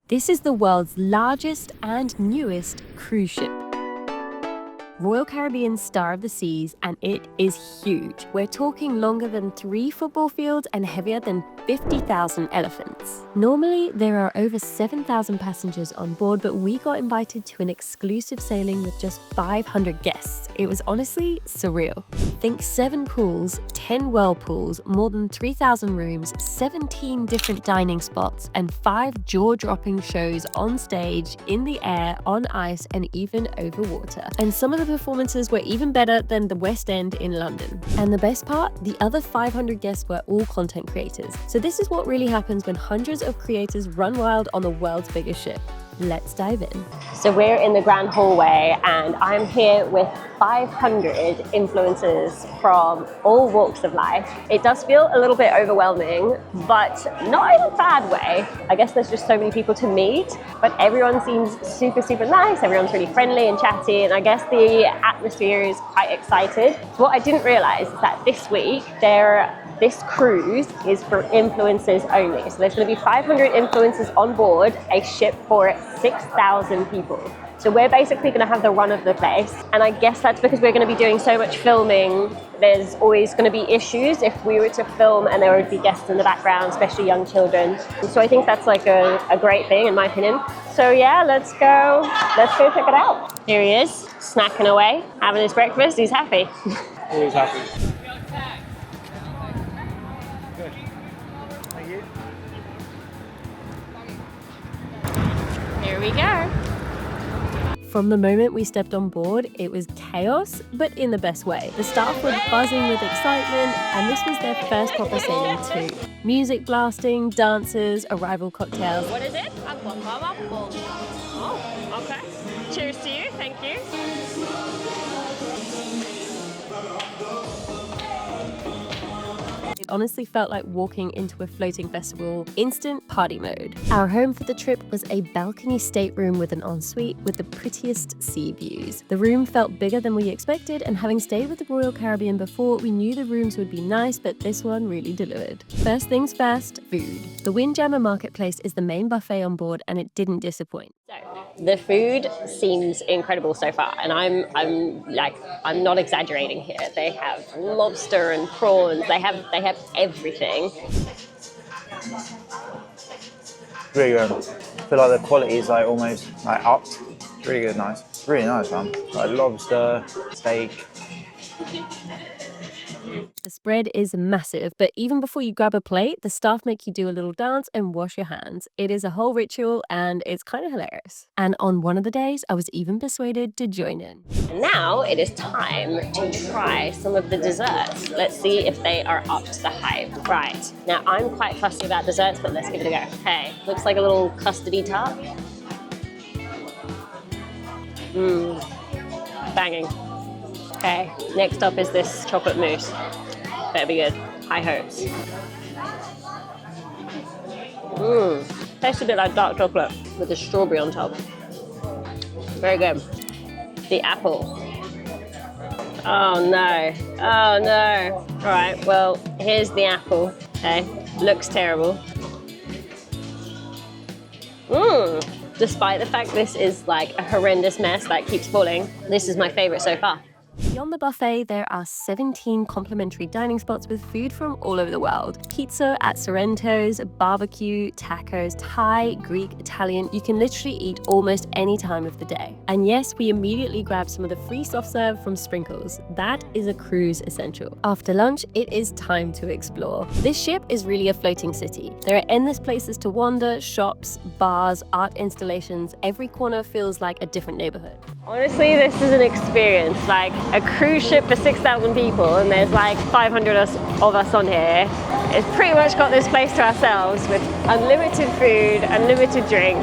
This is the world's largest and newest cruise ship. Royal Caribbean's Star of the Seas, and it is huge. We're talking longer than 3 football fields and heavier than 50,000 elephants. Normally, there are over 7,000 passengers on board, but we got invited to an exclusive sailing with just 500 guests. It was honestly surreal. Think 7 pools, 10 whirlpools, more than 3,000 rooms, 17 different dining spots, and 5 jaw-dropping shows on stage, in the air, on ice, and even over water. And some of the performances were even better than the West End in London. And the best part, the other 500 guests were all content creators. So this is what really happens when hundreds of creators run wild on the world's biggest ship. Let's dive in. So we're in the grand hallway and I'm here with 500 influencers from all walks of life. It does feel a little bit overwhelming, but not in a bad way. I guess there's just so many people to meet, but everyone seems super, super nice. Everyone's really friendly and chatty, and I guess the atmosphere is quite excited. So what I didn't realize is that this week this cruise is for influencers only. So there's going to be 500 influencers on board a ship for 6,000 people. So we're basically going to have the run of the place. And I guess that's because we're going to be doing so much filming. There's always going to be issues if we were to film and there would be guests in the background, especially young children. So I think that's like a great thing in my opinion. So yeah, let's go check it out. Here he is, snacking away, having his breakfast. He's happy. Always happy. Here we go. From the moment we stepped on board, it was chaos, but in the best way. The staff were buzzing with excitement, and this was their first proper sailing too. Music blasting, dancers, arrival cocktails. What is it? Oh, okay. Cheers to you, thank you. It honestly felt like walking into a floating festival, instant party mode. Our home for the trip was a balcony stateroom with an ensuite with the prettiest sea views. The room felt bigger than we expected, and having stayed with the Royal Caribbean before, we knew the rooms would be nice, but this one really delivered. First things first, food. The Windjammer marketplace is the main buffet on board, and it didn't disappoint. So, the food seems incredible so far, and I'm not exaggerating here. They have lobster and prawns. They have everything. Really good. I feel like the quality is like almost like upped. Really good, nice. Really nice, man. Like lobster, steak. The spread is massive, but even before you grab a plate, the staff make you do a little dance and wash your hands. It is a whole ritual and it's kind of hilarious. And on one of the days, I was even persuaded to join in. And now it is time to try some of the desserts. Let's see if they are up to the hype. Right, now I'm quite fussy about desserts, but let's give it a go. Okay, looks like a little custardy tart. Banging. Okay, next up is this chocolate mousse. Better be good. High hopes. Tastes a bit like dark chocolate with the strawberry on top. Very good. The apple. Oh no. Oh no. All right, well, here's the apple. Okay, looks terrible. Despite the fact this is like a horrendous mess that keeps falling, this is my favorite so far. Beyond the buffet, there are 17 complimentary dining spots with food from all over the world. Pizza at Sorrento's, barbecue, tacos, Thai, Greek, Italian. You can literally eat almost any time of the day. And yes, we immediately grabbed some of the free soft serve from Sprinkles. That is a cruise essential. After lunch, it is time to explore. This ship is really a floating city. There are endless places to wander, shops, bars, art installations. Every corner feels like a different neighborhood. Honestly, this is an experience. Like a cruise ship for 6,000 people, and there's like 500 of us on here. It's pretty much got this place to ourselves with unlimited food, unlimited drink.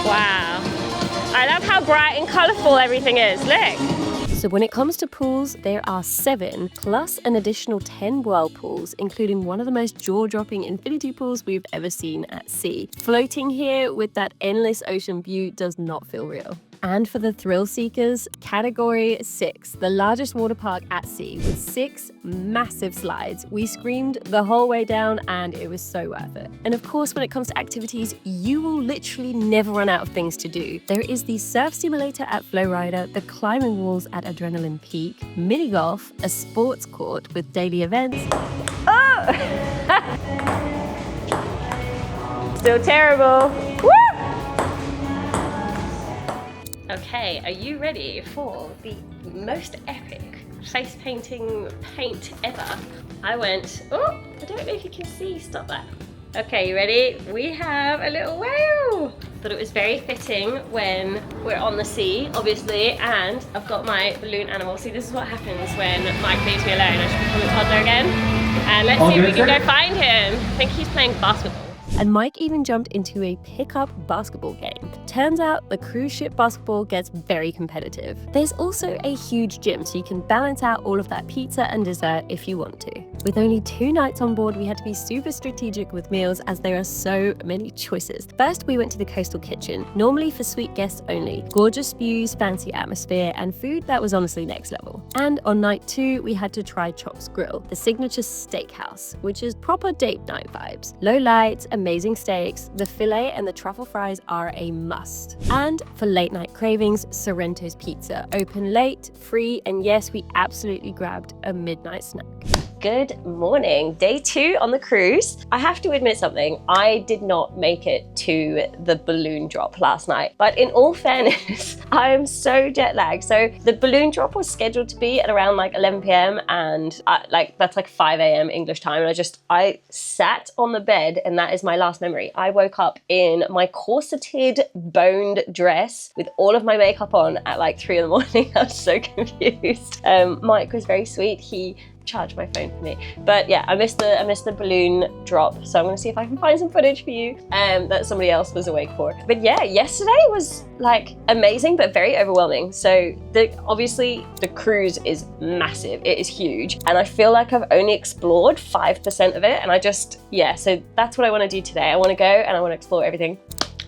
Wow. I love how bright and colorful everything is. Look. So when it comes to pools, there are 7 plus an additional 10 whirlpools, including one of the most jaw-dropping infinity pools we've ever seen at sea. Floating here with that endless ocean view does not feel real. And for the thrill seekers, Category 6, the largest water park at sea with 6 massive slides. We screamed the whole way down and it was so worth it. And of course, when it comes to activities, you will literally never run out of things to do. There is the surf simulator at FlowRider, the climbing walls at Adrenaline Peak, mini golf, a sports court with daily events. Oh! Still terrible. Woo! Okay, are you ready for the most epic face painting paint ever? I went, oh, I don't know if you can see, stop that. Okay, you ready? We have a little whale. Thought it was very fitting when we're on the sea, obviously, and I've got my balloon animal. See, this is what happens when Mike leaves me alone. I should become a toddler again. And let's see if we can go find him. I think he's playing basketball. And Mike even jumped into a pickup basketball game. Turns out the cruise ship basketball gets very competitive. There's also a huge gym, so you can balance out all of that pizza and dessert if you want to. With only 2 nights on board, we had to be super strategic with meals as there are so many choices. First, we went to the coastal kitchen, normally for suite guests only. Gorgeous views, fancy atmosphere, and food that was honestly next level. And on night 2, we had to try Chop's Grille, the signature steakhouse, which is proper date night vibes. Low lights, amazing steaks, the filet and the truffle fries are a must. And for late night cravings, Sorrento's pizza, open late, free, and yes, we absolutely grabbed a midnight snack. Good morning. Day 2 on the cruise. I have to admit something. I did not make it to the balloon drop last night, but in all fairness, I am so jet lagged. So the balloon drop was scheduled to be at around like 11 p.m. and that's like 5 a.m. English time. And I sat on the bed and that is my last memory. I woke up in my corseted boned dress with all of my makeup on at like 3 in the morning. I was so confused. Mike was very sweet. He charged my phone for me, but yeah, I missed the balloon drop, so I'm gonna see if I can find some footage for you that somebody else was awake for. But yeah, yesterday was like amazing but very overwhelming. So obviously the cruise is massive, it is huge, and I feel like I've only explored 5% of it, and so that's what I want to do today. I want to go and I want to explore everything.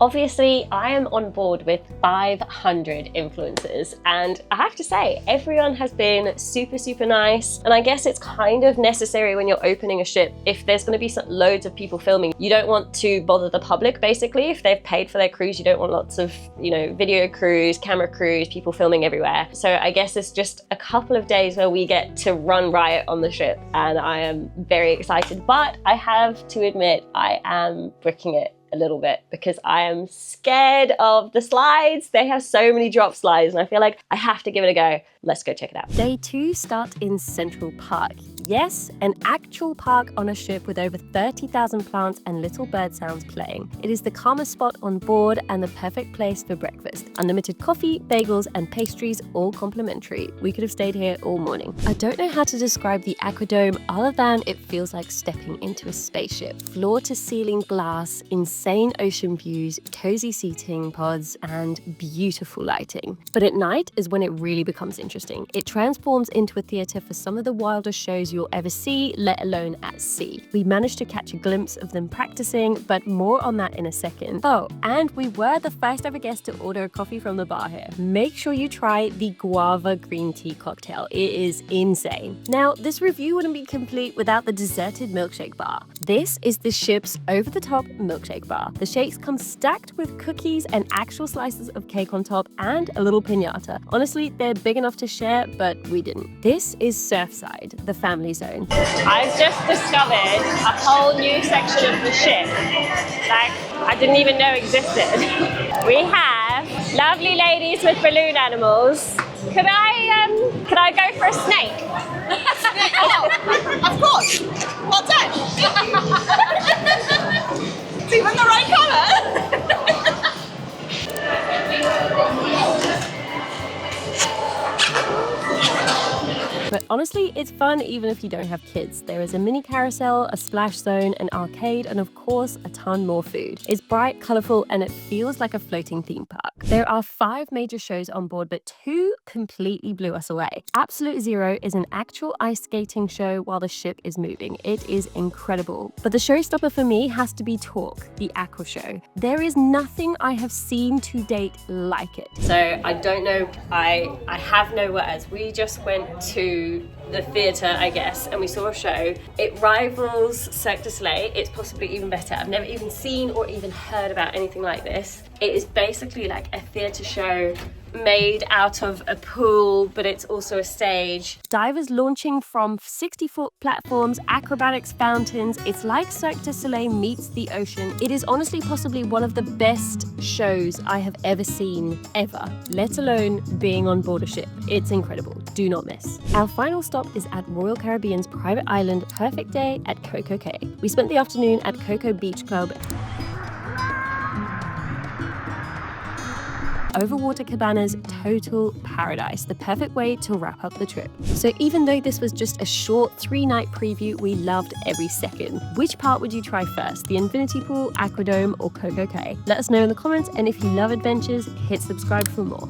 Obviously, I am on board with 500 influencers, and I have to say, everyone has been super, super nice. And I guess it's kind of necessary when you're opening a ship. If there's going to be loads of people filming, you don't want to bother the public, basically. If they've paid for their cruise, you don't want lots of, video crews, camera crews, people filming everywhere. So I guess it's just a couple of days where we get to run riot on the ship, and I am very excited. But I have to admit, I am bricking it a little bit because I am scared of the slides. They have so many drop slides and I feel like I have to give it a go. Let's go check it out. Day 2 starts in Central Park. Yes, an actual park on a ship with over 30,000 plants and little bird sounds playing. It is the calmest spot on board and the perfect place for breakfast. Unlimited coffee, bagels, and pastries, all complimentary. We could have stayed here all morning. I don't know how to describe the AquaDome other than it feels like stepping into a spaceship. Floor to ceiling glass, insane ocean views, cozy seating pods, and beautiful lighting. But at night is when it really becomes interesting. It transforms into a theatre for some of the wildest shows you'll ever see, let alone at sea. We managed to catch a glimpse of them practicing, but more on that in a second. Oh, and we were the first ever guest to order a coffee from the bar here. Make sure you try the guava green tea cocktail. It is insane. Now, this review wouldn't be complete without the deserted milkshake bar. This is the ship's over-the-top milkshake bar. The shakes come stacked with cookies and actual slices of cake on top and a little piñata. Honestly, they're big enough to share, but we didn't. This is Surfside, the family zone. I've just discovered a whole new section of the ship that I didn't even know existed. We have lovely ladies with balloon animals. Could I go for a snake? Oh, of course. What's that? It's even the right colour. But honestly, it's fun even if you don't have kids. There is a mini carousel, a splash zone, an arcade, and of course, a ton more food. It's bright, colorful, and it feels like a floating theme park. There are 5 major shows on board, but 2 completely blew us away. Absolute Zero is an actual ice skating show while the ship is moving. It is incredible. But the showstopper for me has to be Talk, the aqua show. There is nothing I have seen to date like it. So I don't know, I have no words. We just went to the theatre, I guess, and we saw a show. It rivals Cirque du Soleil. It's possibly even better. I've never even seen or even heard about anything like this. It is basically like a theatre show made out of a pool, but it's also a stage. Divers launching from 60-foot platforms, acrobatics, fountains. It's like Cirque du Soleil meets the ocean. It is honestly possibly one of the best shows I have ever seen, ever, let alone being on board a ship. It's incredible. Do not miss. Our final stop is at Royal Caribbean's private island, Perfect Day at CocoCay. We spent the afternoon at Coco Beach Club. Overwater cabanas, total paradise, the perfect way to wrap up the trip. So even though this was just a short 3-night preview, we loved every second. Which part would you try first, the infinity pool, AquaDome, or CocoCay? Let us know in the comments, and if you love adventures, hit subscribe for more.